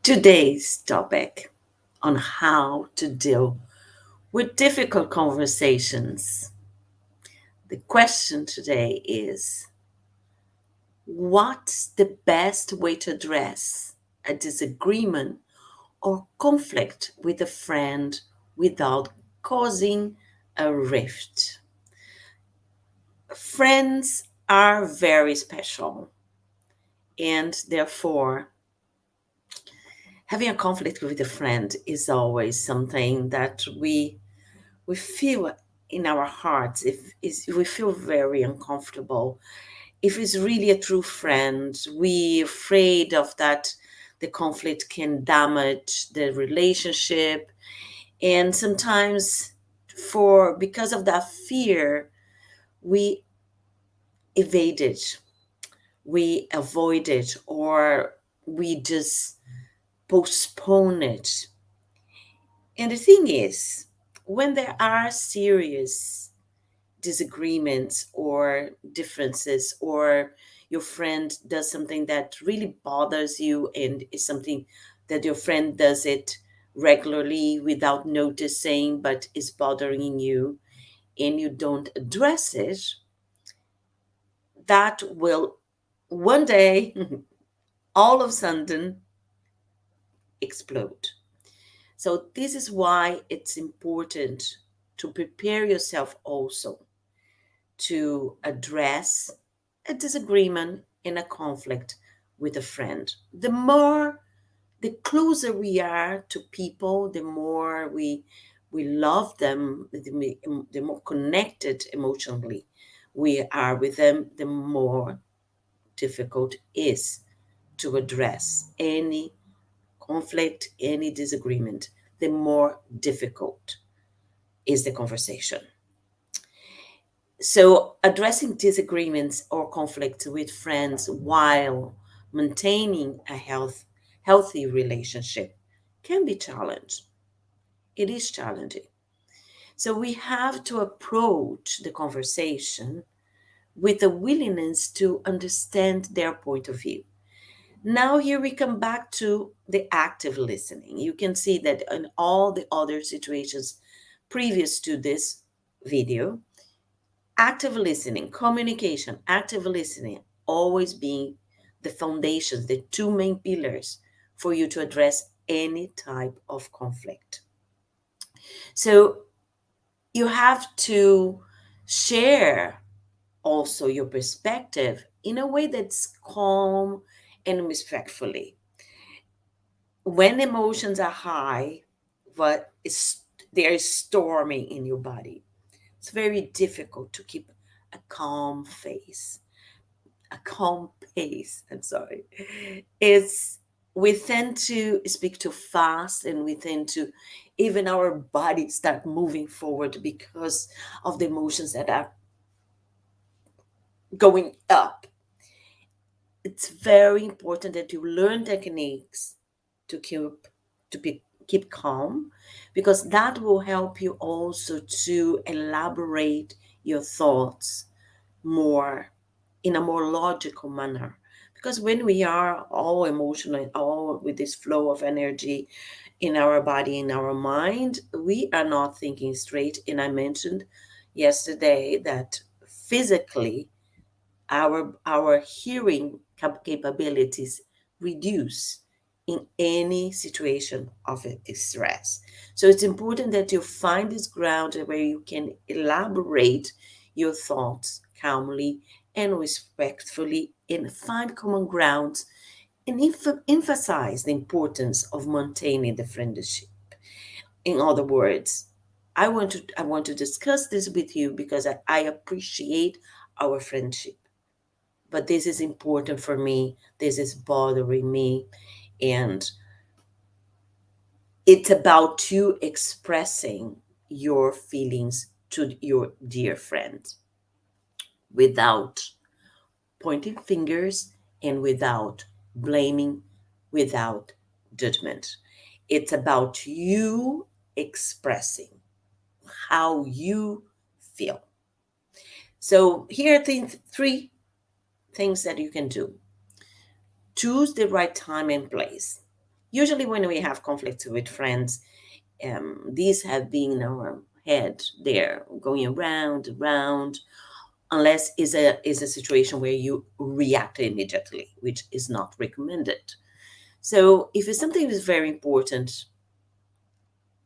Today's topic on how to deal with difficult conversations. The question today is, what's the best way to address a disagreement or conflict with a friend without causing a rift? Friends are very special, and therefore having a conflict with a friend is always something that we feel in our hearts, if we feel very uncomfortable. If it's really a true friend, we afraid of that the conflict can damage the relationship. And sometimes for because of that fear, we evade it, we avoid it, or we just postpone it. And the thing is, when there are serious disagreements or differences, or your friend does something that really bothers you and is something that your friend does it regularly without noticing but is bothering you, and you don't address it, that will one day all of a sudden explode. So this is why it's important to prepare yourself also to address a disagreement and a conflict with a friend. The closer we are to people, the more we love them, the more connected emotionally we are with them, the more difficult it is to address any conflict, any disagreement, the more difficult is the conversation. So, addressing disagreements or conflicts with friends while maintaining a healthy relationship can be challenged. It is challenging. So, we have to approach the conversation with a willingness to understand their point of view. Now, here we come back to the active listening. You can see that in all the other situations previous to this video, active listening, communication, active listening, always being the foundations, the two main pillars for you to address any type of conflict. So you have to share also your perspective in a way that's calm and respectfully. When emotions are high, but there is storming in your body, it's very difficult to keep a calm face, a calm pace. I'm sorry. Is we tend to speak too fast, and we tend to even our body start moving forward because of the emotions that are going up. It's very important that you learn techniques to keep calm, because that will help you also to elaborate your thoughts more in a more logical manner. Because when we are all emotional, all with this flow of energy in our body, in our mind, we are not thinking straight. And I mentioned yesterday that physically our hearing capabilities reduce in any situation of stress. So it's important that you find this ground where you can elaborate your thoughts calmly and respectfully, and find common grounds, and emphasize the importance of maintaining the friendship. In other words, I want to discuss this with you because I appreciate our friendship, but this is important for me, this is bothering me, and it's about you expressing your feelings to your dear friend without pointing fingers and without blaming, without judgment. It's about you expressing how you feel. So here are three things that you can do. Choose the right time and place. Usually, when we have conflicts with friends, these have been in our head there, going around, unless is a situation where you react immediately, which is not recommended. So, if it's something that's very important,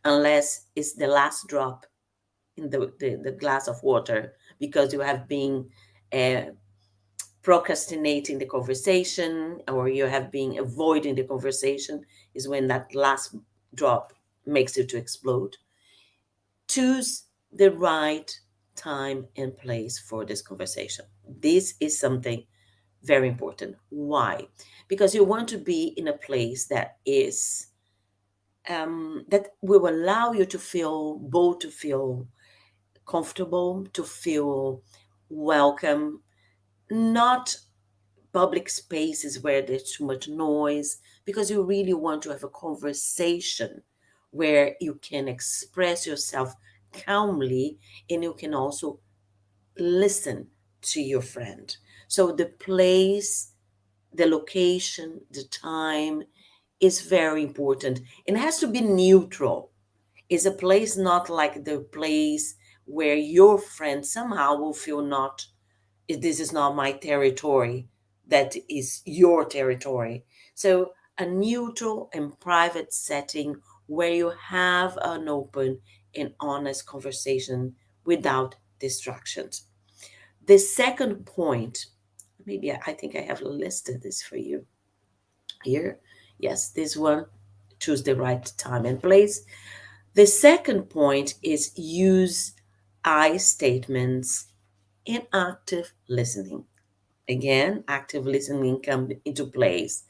unless it's the last drop in the glass of water because you have been uh, procrastinating the conversation or you have been avoiding the conversation, is when that last drop makes it to explode. Choose the right time and place for this conversation. This is something very important. Why? Because you want to be in a place that is that will allow you to feel both, to feel comfortable, to feel welcome, not public spaces where there's too much noise, because you really want to have a conversation where you can express yourself calmly and you can also listen to your friend. So the place, the location, the time is very important. It has to be neutral. Is a place not like the place where your friend somehow will feel not, this is not my territory, that is your territory. So a neutral and private setting where you have an open and honest conversation without distractions. The second point, maybe I think I have listed this for you here. Yes, this one, choose the right time and place. The second point is use I statements and active listening. Again, active listening come into place.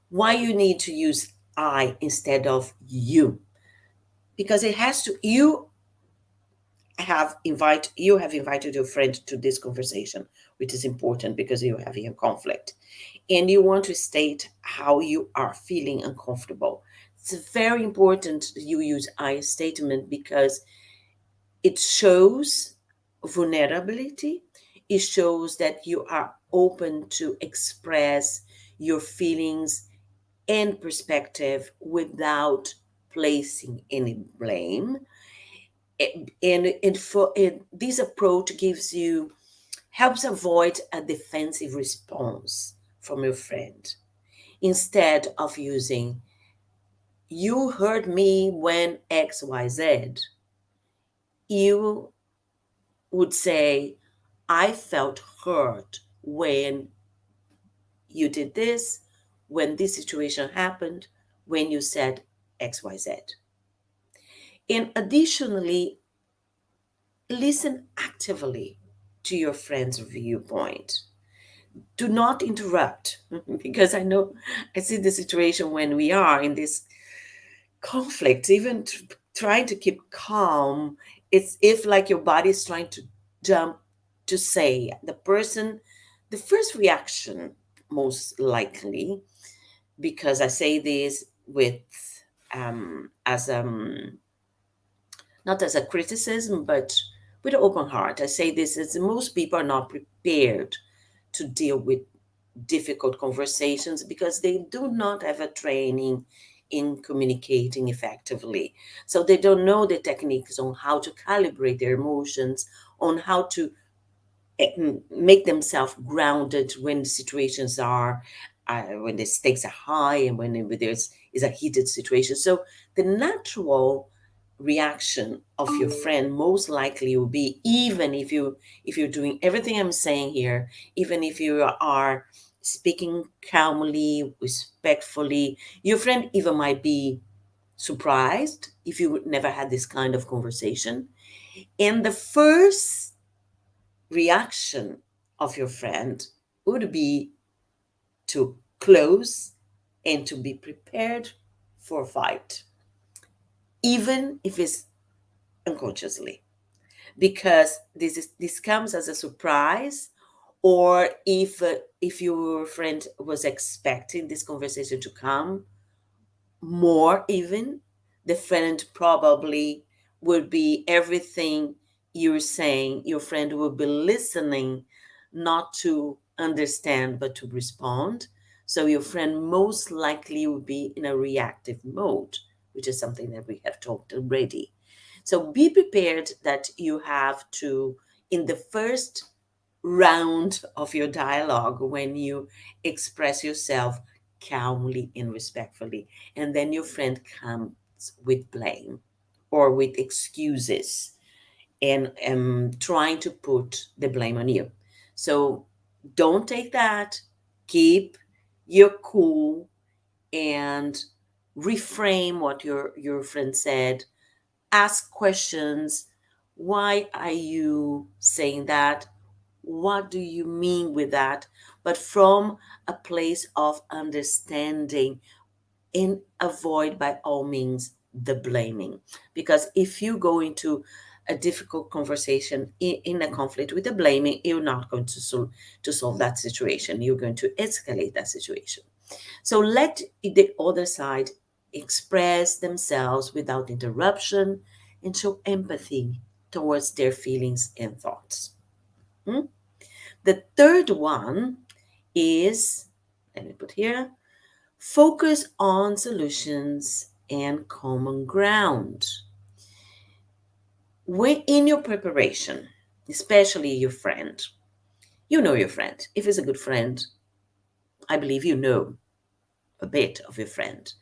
Why you need to use I instead of you? Because it has to, you have invited your friend to this conversation, which is important because you have a conflict. And you want to state how you are feeling uncomfortable. It's very important you use I statement because it shows vulnerability. It shows that you are open to express your feelings and perspective without placing any blame. This approach gives you, helps avoid a defensive response from your friend. Instead of using, you hurt me when XYZ, you would say, I felt hurt when you did this, when this situation happened, when you said XYZ. And additionally, listen actively to your friend's viewpoint. Do not interrupt, because I know I see the situation when we are in this conflict, even trying to keep calm. It's if like your body is trying to jump to say the person, the first reaction, most likely, because I say this with as not as a criticism, but with an open heart. I say this as most people are not prepared to deal with difficult conversations because they do not have a training in communicating effectively. So they don't know the techniques on how to calibrate their emotions, on how to make themselves grounded when the situations are when the stakes are high and when there's is a heated situation. So the natural reaction of your friend most likely will be, even if you're doing everything I'm saying here, even if you are speaking calmly, respectfully, your friend even might be surprised if you never had this kind of conversation. And the first reaction of your friend would be to close and to be prepared for a fight, even if it's unconsciously, because this comes as a surprise, or if your friend was expecting this conversation to come more, even the friend probably would be everything you're saying, your friend will be listening, not to understand but to respond. So your friend most likely will be in a reactive mode, which is something that we have talked already. So be prepared that you have to, in the first round of your dialogue, when you express yourself calmly and respectfully, and then your friend comes with blame or with excuses and trying to put the blame on you. So don't take that. Keep your cool and reframe what your friend said. Ask questions. Why are you saying that? What do you mean with that? But from a place of understanding, and avoid by all means the blaming. Because if you go into a difficult conversation in a conflict with the blaming, you're not going to solve that situation. You're going to escalate that situation. So let the other side express themselves without interruption and show empathy towards their feelings and thoughts. Hmm? The third one is, let me put here, focus on solutions and common ground. When in your preparation, especially your friend, you know your friend. If it's a good friend, I believe you know a bit of your friend.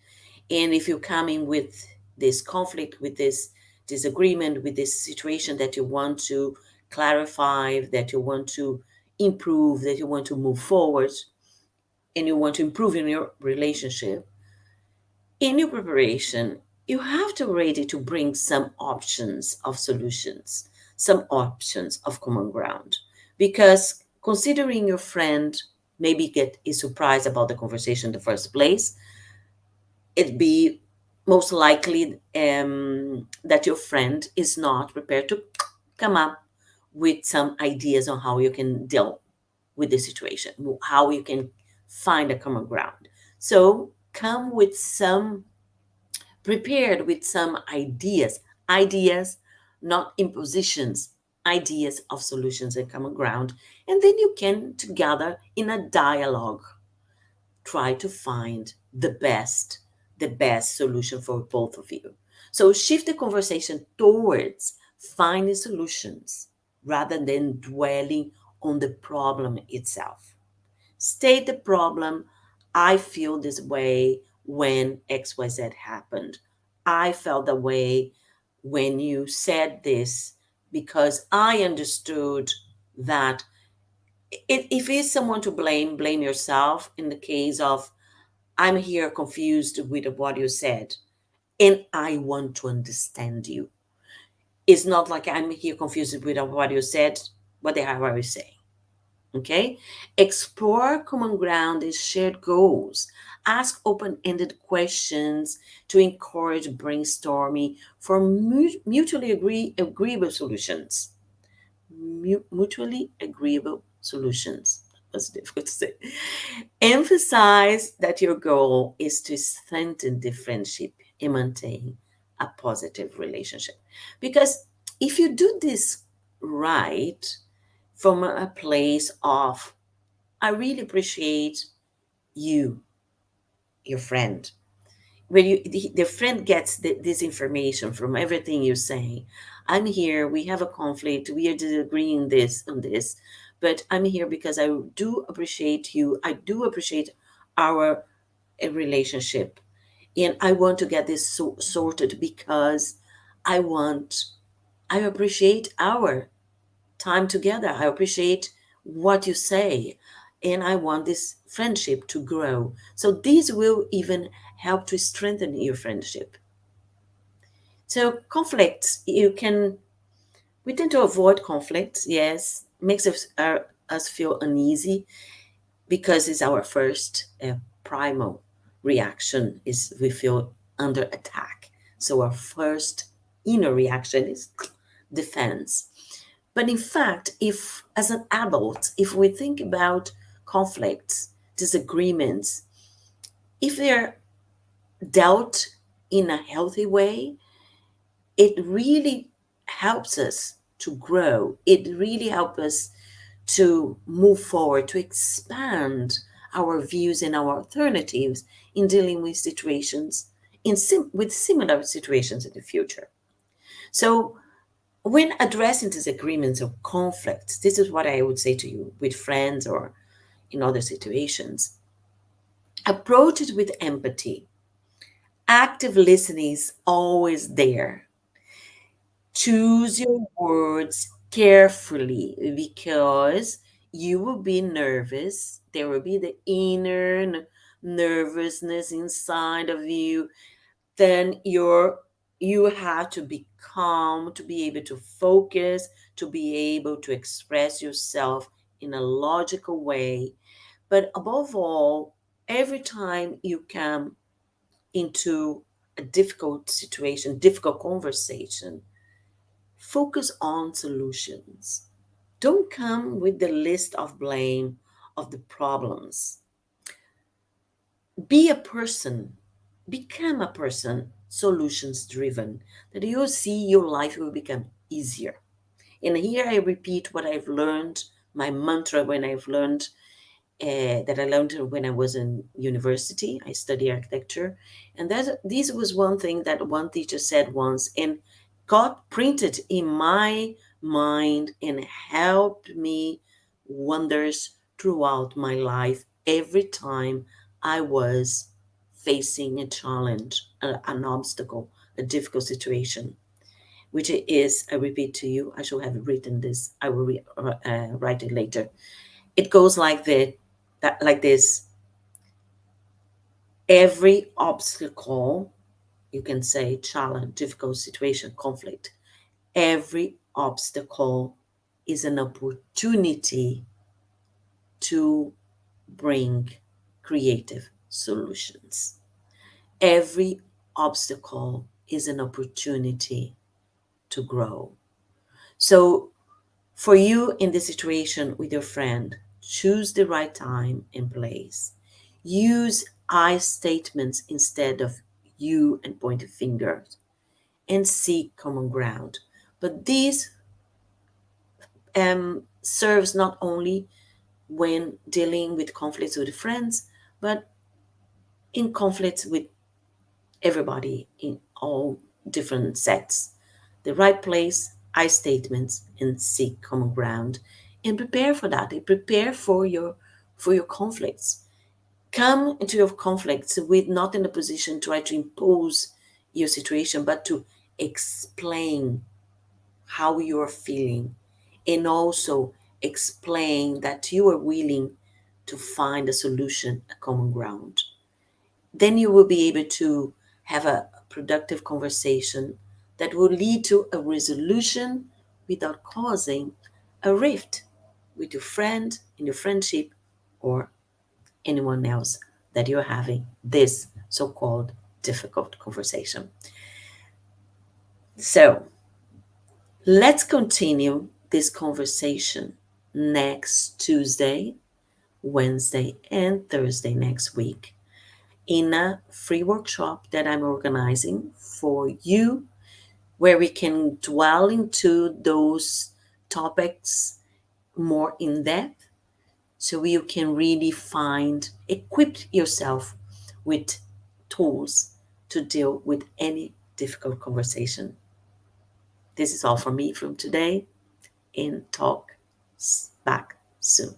And if you come in with this conflict, with this disagreement, with this situation that you want to clarify, that you want to improve, that you want to move forward, and you want to improve in your relationship, in your preparation, you have to ready to bring some options of solutions, some options of common ground. Because considering your friend maybe get a surprise about the conversation in the first place, it'd be most likely that your friend is not prepared to come up with some ideas on how you can deal with the situation, how you can find a common ground. So come with some prepared with some ideas, not impositions, ideas of solutions and common ground. And then you can, together in a dialogue, try to find the best solution for both of you. So shift the conversation towards finding solutions rather than dwelling on the problem itself. State the problem. I feel this way when XYZ happened. I felt the way when you said this because I understood that if it's someone to blame, blame yourself in the case of I'm here confused with what you said and I want to understand you. It's not like I'm here confused with what you said, what the hell are you saying? Okay? Explore common ground and shared goals. Ask open ended questions to encourage brainstorming for mutually agreeable solutions. Mutually agreeable solutions. That's difficult to say. Emphasize that your goal is to strengthen the friendship and maintain a positive relationship. Because if you do this right, from a place of I really appreciate you, your friend. When the friend gets this information from everything you're saying, I'm here, we have a conflict, we are disagreeing this on this, but I'm here because I do appreciate you. I do appreciate our relationship. And I want to get this sorted because I want, I appreciate our time together. I appreciate what you say. And I want this friendship to grow. So these will even help to strengthen your friendship. So conflicts, we tend to avoid conflicts, yes, makes us feel uneasy because it's our first primal reaction is we feel under attack. So our first inner reaction is defense. But in fact, if as an adult, if we think about conflicts, disagreements, if they're dealt in a healthy way, it really helps us to grow. It really helps us to move forward, to expand our views and our alternatives in dealing with situations with similar situations in the future. So, when addressing disagreements or conflicts, this is what I would say to you with friends or in other situations. Approach it with empathy. Active listening is always there. Choose your words carefully because you will be nervous. There will be the inner nervousness inside of you. Then you have to be calm to be able to focus, to be able to express yourself in a logical way. But above all, every time you come into a difficult situation, difficult conversation, focus on solutions. Don't come with the list of blame of the problems. Be a person, become a person solutions driven, that you'll see your life will become easier. And here I repeat what I've learned, my mantra when I've learned that I learned when I was in university. I studied architecture, and that this was one thing that one teacher said once, and got printed in my mind and helped me wonders throughout my life. Every time I was facing a challenge, an obstacle, a difficult situation, which is, I repeat to you, I shall have written this. I will write it later. It goes like this. Every obstacle, you can say challenge, difficult situation, conflict. Every obstacle is an opportunity to bring creative solutions. Every obstacle is an opportunity to grow. So, for you in this situation with your friend, choose the right time and place. Use I statements instead of you and pointed fingers and seek common ground. But this serves not only when dealing with conflicts with friends, but in conflicts with everybody in all different sets. The right place, I statements, and seek common ground, and prepare for that. And prepare for your conflicts. Come into your conflicts with not in a position to try to impose your situation, but to explain how you are feeling, and also explain that you are willing to find a solution, a common ground. Then you will be able to have a productive conversation that will lead to a resolution without causing a rift with your friend, in your friendship, or anyone else that you're having this so called difficult conversation. So let's continue this conversation next Tuesday, Wednesday, and Thursday next week in a free workshop that I'm organizing for you, where we can dwell into those topics more in depth so you can really equip yourself with tools to deal with any difficult conversation. This is all from me from today, and talk back soon.